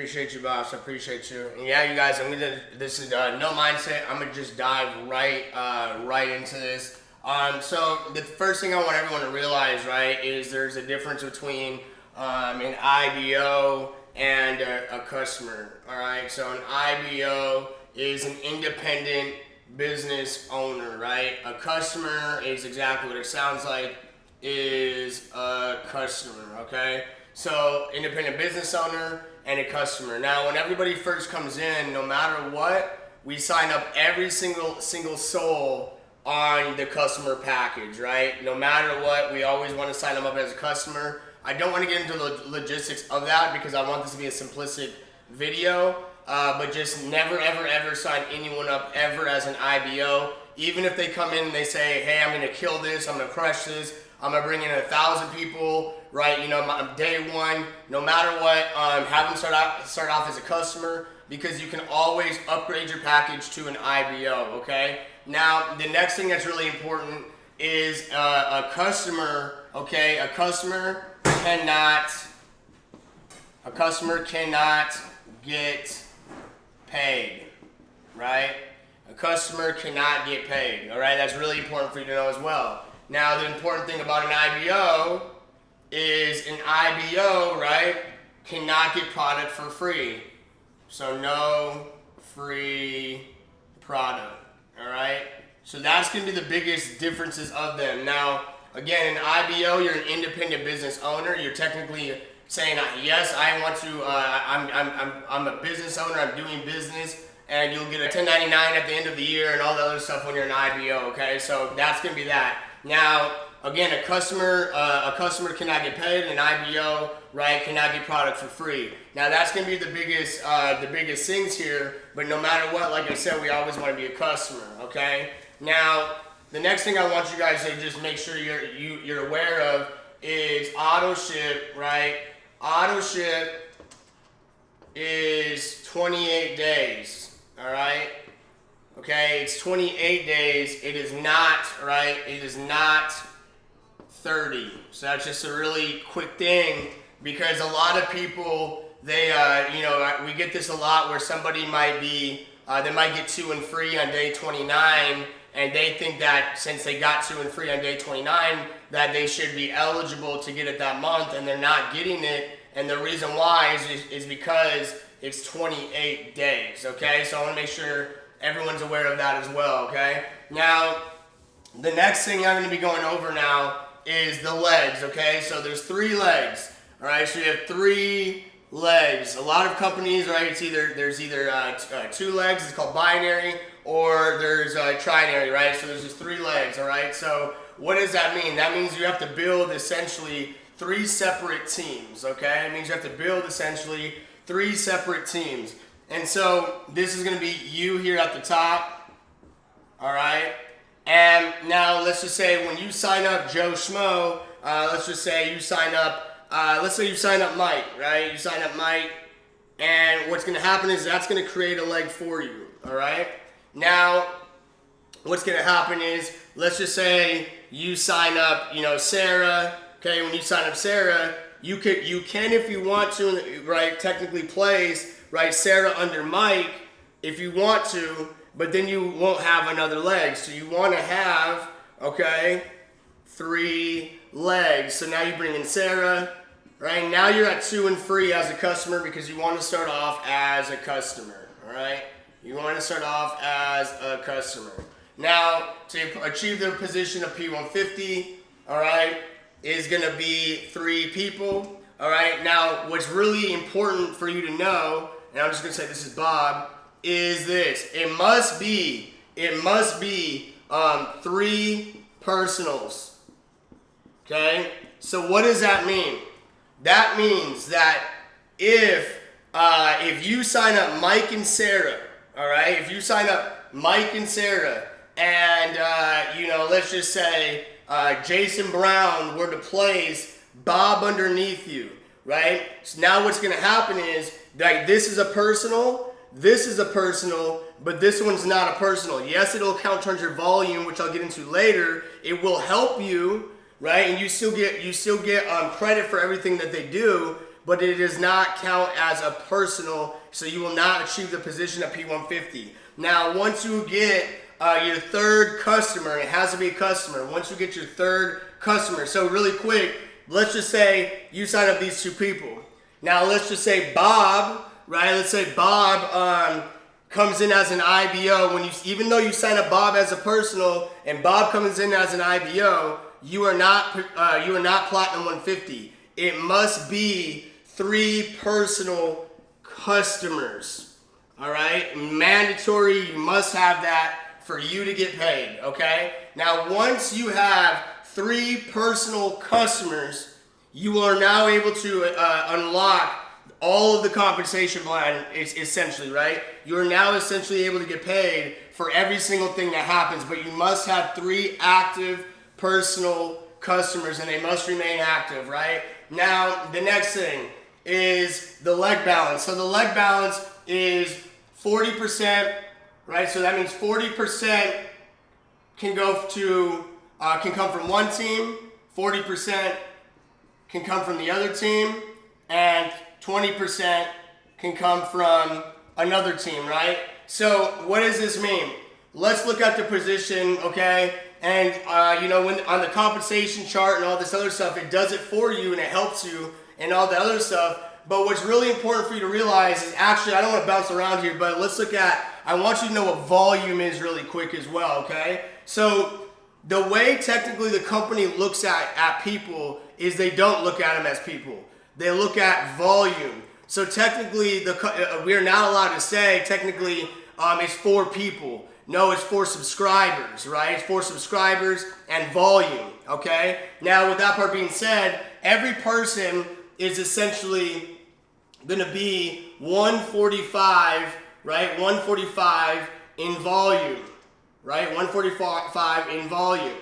Appreciate you, boss. I appreciate you. And yeah, you guys, this is no mindset. I'm gonna just dive right into this. So the first thing I want everyone to realize, right, is there's a difference between an IBO and a customer. All right. So an IBO is an independent business owner, right? A customer is exactly what it sounds like, is a customer. Okay. So independent business owner and a customer. Now, when everybody first comes in, no matter what, we sign up every single soul on the customer package, right? No matter what, we always want to sign them up as a customer. I don't want to get into the logistics of that because I want this to be a simplistic video, but just never, ever sign anyone up ever as an IBO. Even if they come in and they say, hey, I'm going to kill this, I'm going to crush this, I'm going to bring in 1,000 people, right? You know, day one, no matter what, have them start off as a customer because you can always upgrade your package to an IBO, okay? Now, the next thing that's really important is a customer, okay? A customer cannot get paid, right? A customer cannot get paid, all right? That's really important for you to know as well. Now, the important thing about an IBO is an IBO, right, cannot get product for free. So no free product, all right? So that's going to be the biggest differences of them. Now, again, an IBO, you're an independent business owner. You're technically saying, yes, I want to, I'm a business owner, I'm doing business, and you'll get a 1099 at the end of the year and all the other stuff when you're an IBO, okay? So that's going to be that. Now, again, a customer cannot get paid, an IBO, right, cannot get product for free. Now, that's going to be the biggest things here, but no matter what, like I said, we always want to be a customer, okay? Now, the next thing I want you guys to just make sure you're aware of is auto ship, right? Auto ship is 28 days, all right? Okay, it's 28 days. It is not, right? It is not 30. So that's just a really quick thing because a lot of people, they, we get this a lot where somebody might be, they might get 2 and free on day 29 and they think that since they got 2 and free on day 29 that they should be eligible to get it that month and they're not getting it. And the reason why is because it's 28 days, okay? So I want to make sure everyone's aware of that as well, okay? Now, the next thing I'm going to be going over now is the legs, okay? So there's 3 legs, all right? So you have 3 legs. A lot of companies, right, there's either 2 legs, it's called binary, or there's trinary, right? So there's just 3 legs, all right? So what does that mean? That means you have to build essentially 3 separate teams, okay? It means you have to build essentially 3 separate teams. And so this is going to be you here at the top, all right? And now let's just say when you sign up Joe Schmo, let's just say you sign up, let's say you sign up Mike, right? You sign up Mike, and what's going to happen is that's going to create a leg for you, all right? Now, what's going to happen is, let's just say you sign up, Sarah, okay? When you sign up Sarah, you can if you want to, right, technically place, right, Sarah under Mike if you want to, but then you won't have another leg. So you want to have, okay, 3 legs. So now you bring in Sarah, right? Now you're at 2 and free as a customer because you want to start off as a customer, all right? You want to start off as a customer. Now, to achieve the position of P150, all right, is going to be 3 people, all right? Now, what's really important for you to know, and I'm just going to say this is Bob, is this. It must be 3 personals, okay? So what does that mean? That means that if you sign up Mike and Sarah, all right? If you sign up Mike and Sarah and, let's just say Jason Brown were to place Bob underneath you, right? So now what's going to happen is that this is a personal, but this one's not a personal. Yes, it'll count towards your volume, which I'll get into later. It will help you, right? And you still get credit for everything that they do, but it does not count as a personal, so you will not achieve the position of P150. Now, once you get your third customer, it has to be a customer. Once you get your third customer, so really quick, let's just say you sign up these two people. Now, let's just say Bob, right? Let's say Bob comes in as an IBO. Even though you sign up Bob as a personal and Bob comes in as an IBO, you are not Platinum 150. It must be 3 personal customers. All right, mandatory. You must have that for you to get paid. Okay. Now, once you have 3 personal customers, you are now able to unlock all of the compensation plan, essentially, right? You're now essentially able to get paid for every single thing that happens, but you must have 3 active personal customers, and they must remain active, right? Now, the next thing is the leg balance. So the leg balance is 40%, right? So that means 40% can go to can come from one team, 40% can come from the other team, and 20% can come from another team, right? So what does this mean? Let's look at the position, okay? And when on the compensation chart and all this other stuff, it does it for you and it helps you and all the other stuff. But what's really important for you to realize is, actually, I don't want to bounce around here, but let's look at, I want you to know what volume is really quick as well, okay? So the way technically the company looks at people is they don't look at them as people. They look at volume. So technically, we are not allowed to say, technically, it's 4 people. No, it's 4 subscribers, right? It's 4 subscribers and volume, okay? Now, with that part being said, every person is essentially going to be 145, right? 145 in volume, right? 145 in volume.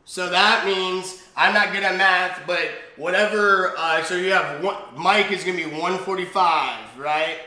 So that means, I'm not good at math, but whatever, so you have Mike is going to be 145, right?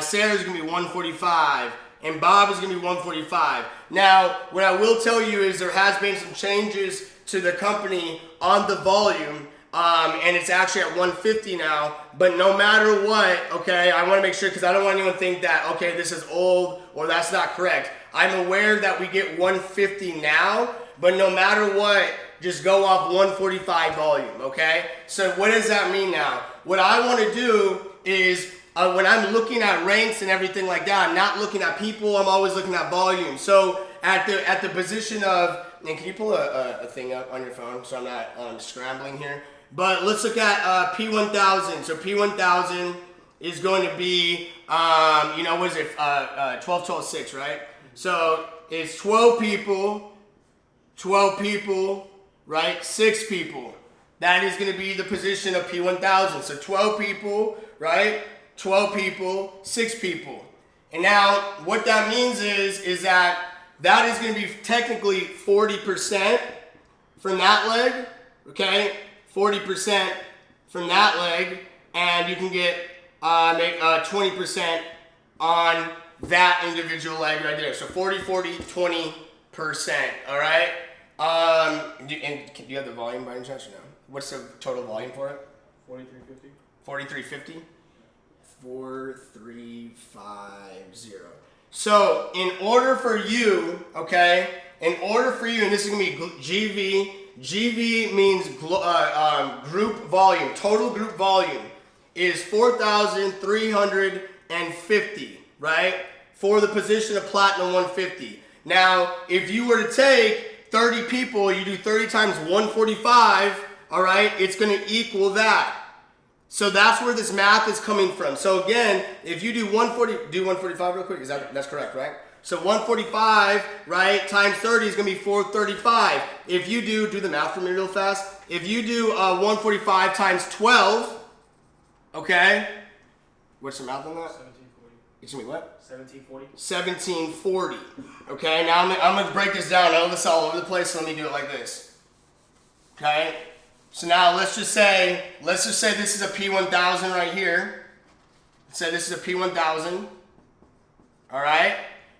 Sarah's going to be 145. And Bob is going to be 145. Now, what I will tell you is there has been some changes to the company on the volume, and it's actually at 150 now. But no matter what, okay, I want to make sure, because I don't want anyone to think that, okay, this is old or that's not correct. I'm aware that we get 150 now, but no matter what, just go off 145 volume, okay? So what does that mean now? What I want to do is, when I'm looking at ranks and everything like that, I'm not looking at people, I'm always looking at volume. So at the position of, and can you pull a thing up on your phone so I'm not scrambling here? But let's look at P1000. So P1000 is going to be, what is it, 12, 12, 6, right? So it's 12 people, right? 6 people. That is going to be the position of P1000. So 12 people, right? 12 people, 6 people. And now what that means is that is going to be technically 40% from that leg, okay? 40% from that leg, and you can get 20% on that individual leg right there. So 40, 40, 20%, all right? Do you have the volume by any chance or no? What's the total volume for it? 4350. 4350? 4350. So in order for you, okay, and this is gonna be GV. GV means group volume. Total group volume is 4,350, right? For the position of Platinum 150. Now, if you were to take 30 people, you do 30 times 145, all right, it's gonna equal that. So that's where this math is coming from. So again, if you do 145 real quick, that's correct, right? So 145, right, times 30 is gonna be 435. If you do the math for me real fast. If you do 145 times 12, okay, what's the math on that? 1740. It's gonna be what? 1740. 1740. Okay, now I'm gonna break this down. I know this is all over the place, so let me do it like this. Okay. So now let's just say this is a P1000 right here. Let's say this is a P1000. All right.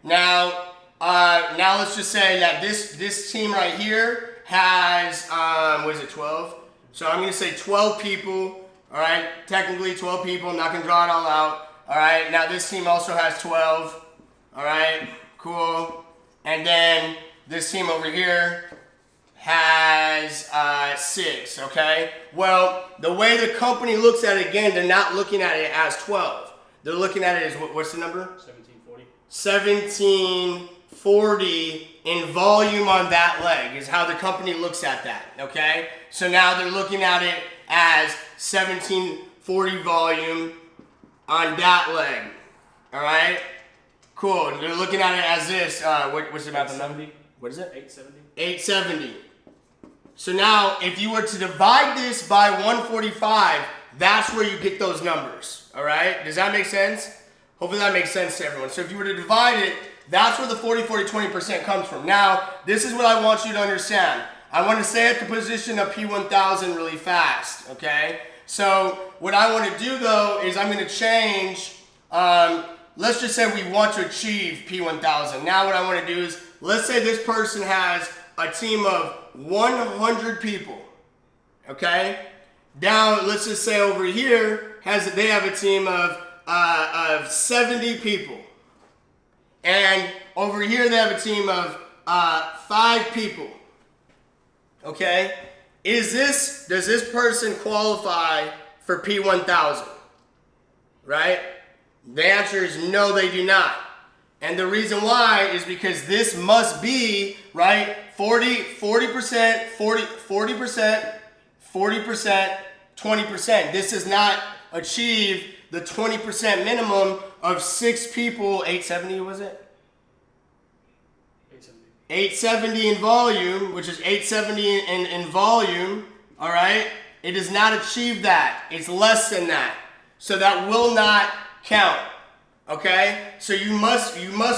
Now let's just say that this team right here has what is it, 12? So I'm going to say 12 people All right, technically 12 people. I'm not gonna draw it all out. All right, now this team also has 12. All right, cool. And then this team over here has 6, okay? Well, the way the company looks at it, again, they're not looking at it as 12. They're looking at it as, what's the number? 1740. 1740 in volume on that leg is how the company looks at that, okay? So now they're looking at it as 1740 volume on that leg, all right? Cool, they're looking at it as this, what's about the number? What is it? 870. 870. So now, if you were to divide this by 145, that's where you get those numbers, all right? Does that make sense? Hopefully that makes sense to everyone. So if you were to divide it, that's where the 40, 40, 20% comes from. Now, this is what I want you to understand. I want to stay at the position of P1000 really fast, okay? So what I want to do, though, is I'm going to change, let's just say we want to achieve P1000. Now what I want to do is, let's say this person has a team of 100 people, okay? Now, let's just say over here, they have a team of 70 people. And over here, they have a team of 5 people, okay? Does this person qualify for P1000, right? The answer is no, they do not. And the reason why is because this must be, right, 40%, 20%. This does not achieve the 20% minimum of 6 people, 870 was it? 870 in volume, which is 870 in volume, all right? It does not achieve that. It's less than that. So that will not count. Okay, so you must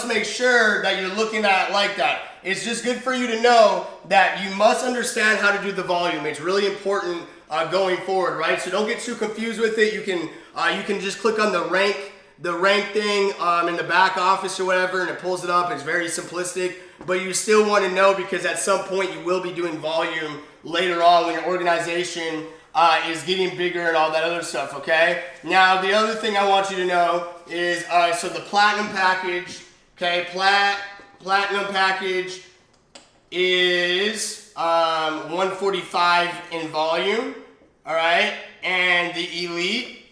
make sure that you're looking at it like that. It's just good for you to know that you must understand how to do the volume. It's really important going forward, right? So don't get too confused with it. You can just click on the rank thing in the back office or whatever, and it pulls it up. It's very simplistic, but you still want to know because at some point you will be doing volume later on when your organization is getting bigger and all that other stuff, okay? Now, the other thing I want you to know is, so the platinum package, okay, platinum package is 145 in volume, all right? And the elite,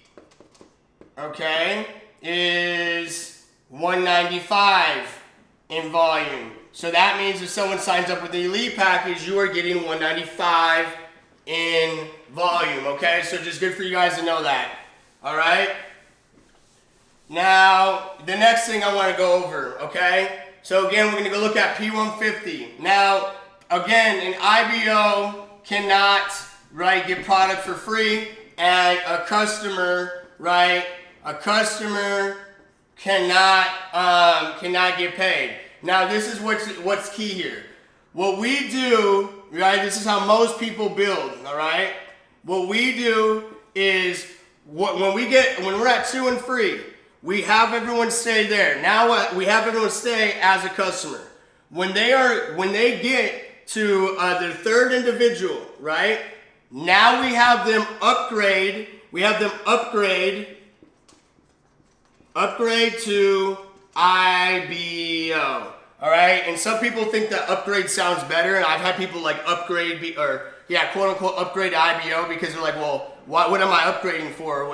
okay, is 195 in volume. So that means if someone signs up with the elite package, you are getting 195 in volume, okay? So just good for you guys to know that, all right? Now, the next thing I want to go over, okay? So again, we're going to go look at P150. Now, again, an IBO cannot, right, get product for free, and a customer, right, a customer cannot get paid. Now, this is what's key here. What we do, right, this is how most people build, all right? What we do is, when we're at 2 and free, we have everyone stay there. Now we have everyone stay as a customer. When they get to their 3rd individual, right? Now we have them upgrade. We have them upgrade to IBO. All right, and some people think that upgrade sounds better, and I've had people like upgrade, quote unquote upgrade to IBO because they're like, well, what am I upgrading for?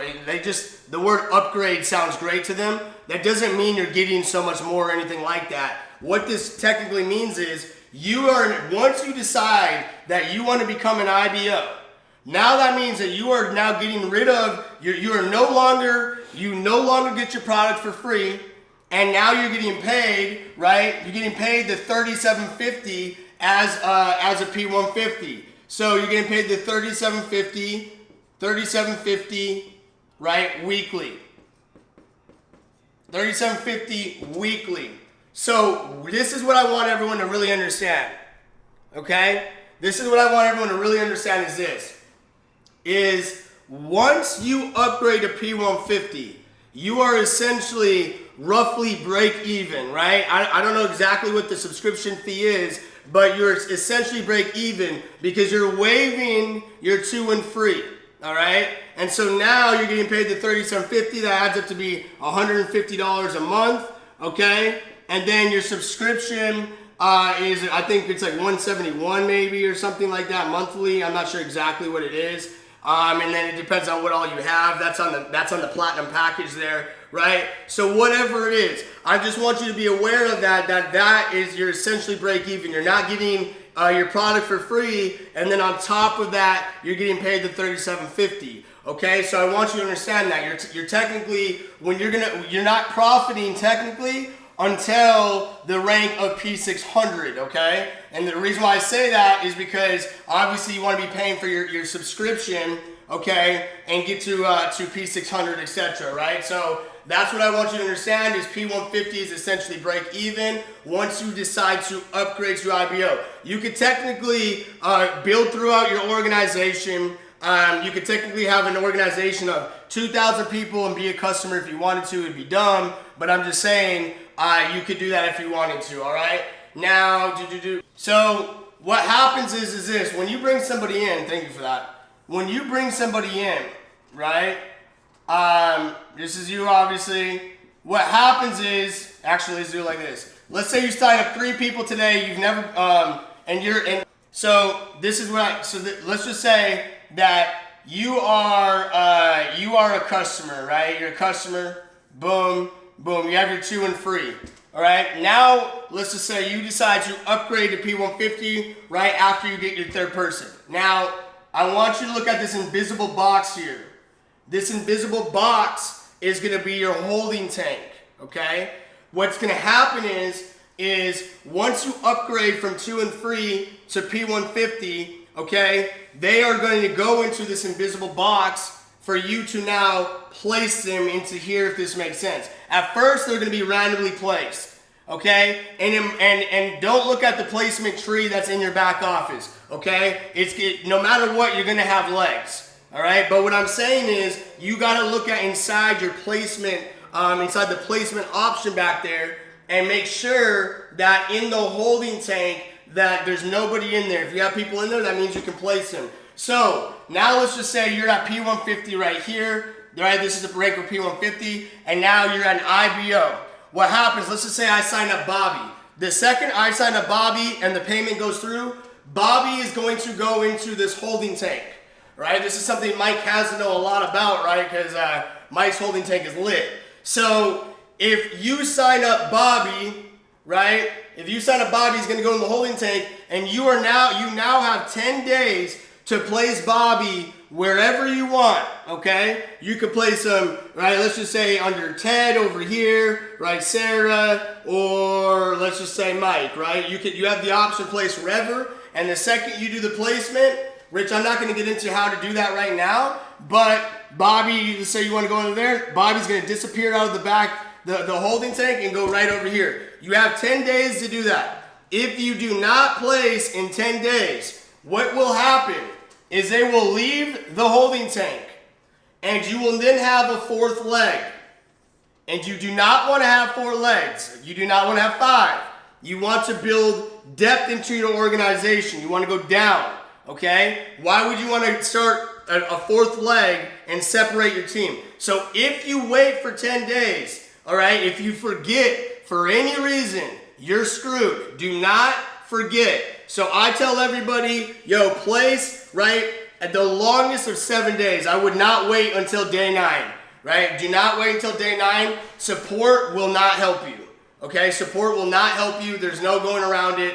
The word upgrade sounds great to them. That doesn't mean you're getting so much more or anything like that. What this technically means is once you decide that you want to become an IBO, now that means that you are now getting rid of, you no longer get your product for free. And now you're getting paid, right? You're getting paid the $37.50 as a P150. So you're getting paid the $37.50, right, weekly. $37.50 weekly. So this is what I want everyone to really understand, okay? This is what I want everyone to really understand is this. Is once you upgrade to P150, you are essentially roughly break even, right? I don't know exactly what the subscription fee is, but you're essentially break even because you're waiving your 2 and free, All right, and so now you're getting paid the $37.50. That adds up to be $150 a month. Okay, and then your subscription is, I think it's like $171 maybe or something like that monthly. I'm not sure exactly what it is. And then it depends on what all you have. That's on the platinum package there, right? So whatever it is, I just want you to be aware of that. That is, you're essentially break even. You're not getting your product for free, and then on top of that, you're getting paid the $37.50. Okay, so I want you to understand that you're technically, you're not profiting technically until the rank of P600, okay? And the reason why I say that is because obviously you want to be paying for your subscription, okay, and get to P600, etc., right? So that's what I want you to understand is P150 is essentially break even once you decide to upgrade to IBO. You could technically build throughout your organization. You could technically have an organization of 2,000 people and be a customer if you wanted to. It'd be dumb, but I'm just saying you could do that if you wanted to, all right? Now, So what happens is this. When you bring somebody in, thank you for that. When you bring somebody in, right, this is you obviously. What happens is, actually let's do it like this. Let's say you sign up 3 people today, you've never, so this is what let's just say that you are a customer, right? You're a customer, boom, boom, you have your 2 and free. All right, now let's just say you decide to upgrade to P150 right after you get your 3rd person. Now, I want you to look at this invisible box here. This invisible box is gonna be your holding tank, okay? What's gonna happen is once you upgrade from 2 and free to P150, okay, they are going to go into this invisible box for you to now place them into here, if this makes sense. At first, they're going to be randomly placed, okay? And don't look at the placement tree that's in your back office, okay? No matter what, you're going to have legs, all right? But what I'm saying is you got to look at inside your placement, inside the placement option back there, and make sure that in the holding tank that there's nobody in there. If you have people in there, that means you can place them. So now let's just say you're at P150 right here, right? This is the break for P150, and now you're at an IBO. What happens, let's just say I sign up Bobby. The second I sign up Bobby and the payment goes through, Bobby is going to go into this holding tank, right? This is something Mike has to know a lot about, right? Because Mike's holding tank is lit. So if you sign up Bobby, right? If you sign up Bobby, he's going to go in the holding tank, and you now have 10 days to place Bobby wherever you want, okay? You could place him, right, let's just say under Ted over here, right, Sarah, or let's just say Mike, right? You have the option to place wherever, and the second you do the placement, which I'm not going to get into how to do that right now, but Bobby, you just say you want to go under there, Bobby's going to disappear out of the back, the holding tank, and go right over here. You have 10 days to do that. If you do not place in 10 days, what will happen is they will leave the holding tank, and you will then have a 4th leg. And you do not want to have 4 legs. You do not want to have 5. You want to build depth into your organization. You want to go down, okay? Why would you want to start a 4th leg and separate your team? So if you wait for 10 days, all right, if you forget for any reason, you're screwed. Do not forget. So I tell everybody, yo, place, right, at the longest of 7 days. I would not wait until day 9, right? Do not wait until day 9. Support will not help you, okay? Support will not help you. There's no going around it.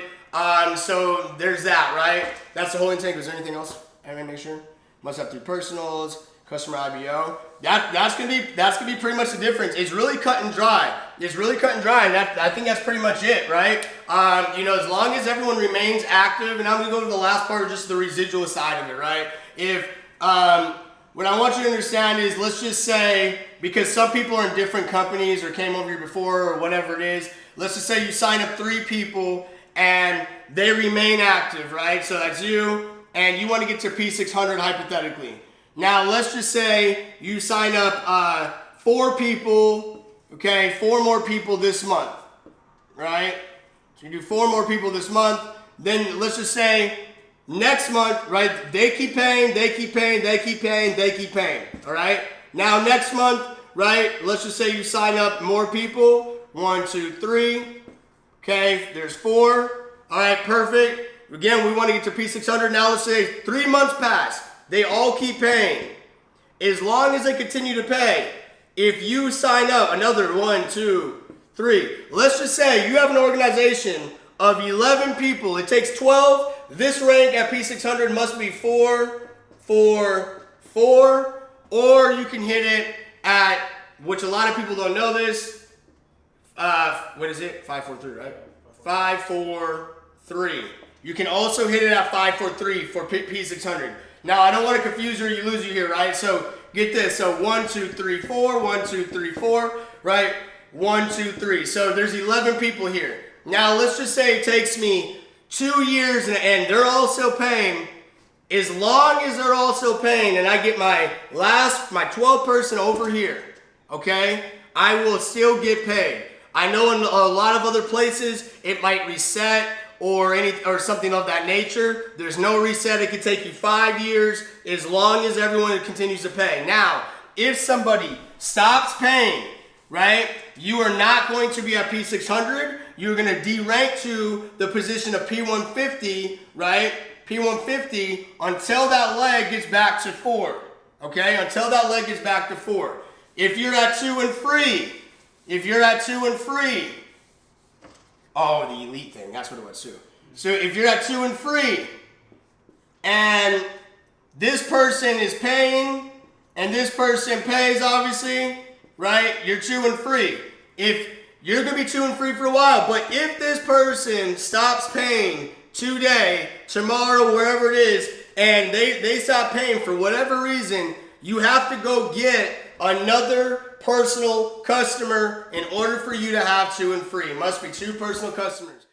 So there's that, right? That's the holding tank. Was there anything else? I want to make sure. Must have 3 personals. Customer IBO. That's gonna be pretty much the difference. It's really cut and dry. It's really cut and dry, and I think that's pretty much it, right? As long as everyone remains active, and I'm gonna go to the last part of just the residual side of it, right? If what I want you to understand is, let's just say, because some people are in different companies or came over here before or whatever it is, let's just say you sign up 3 people and they remain active, right? So that's you, and you want to get to P600 hypothetically. Now, let's just say you sign up 4 people, okay, 4 more people this month, right? So you do 4 more people this month. Then let's just say Next month, right, they keep paying, they keep paying, they keep paying, they keep paying, all right? Now next month, right, let's just say you sign up more people. 1, 2, 3. Okay, there's 4. All right, perfect. Again, we want to get to P600. Now let's say 3 months pass. They all keep paying. As long as they continue to pay, if you sign up another 1, 2, 3, let's just say you have an organization of 11 people. It takes 12. This rank at P600 must be 4, 4, 4, or you can hit it at, which a lot of people don't know this, what is it? 5, 4, 3, right? 5, 4, 3. You can also hit it at 5, 4, 3 for P600. Now, I don't want to confuse you or lose you here, right? So, get this. So, 1, 2, 3, 4, 1, 2, 3, 4, right? 1, 2, 3. So, there's 11 people here. Now, let's just say it takes me 2 years and they're all still paying. As long as they're all still paying and I get my 12th person over here, okay, I will still get paid. I know in a lot of other places it might reset or something of that nature. There's no reset. It could take you 5 years as long as everyone continues to pay. Now, if somebody stops paying, right, you are not going to be at P600. You're going to derank to the position of P150, right? P150 until that leg gets back to 4. Okay, until that leg gets back to 4. If you're at 2 and free, oh, the elite thing, that's what it was too. So if you're at 2 and free, and this person is paying, and this person pays, obviously, right? You're 2 and free. If you're gonna be 2 and free for a while, but if this person stops paying today, tomorrow, wherever it is, and they stop paying for whatever reason, you have to go get another personal customer in order for you to have 2 and free. It must be 2 personal customers.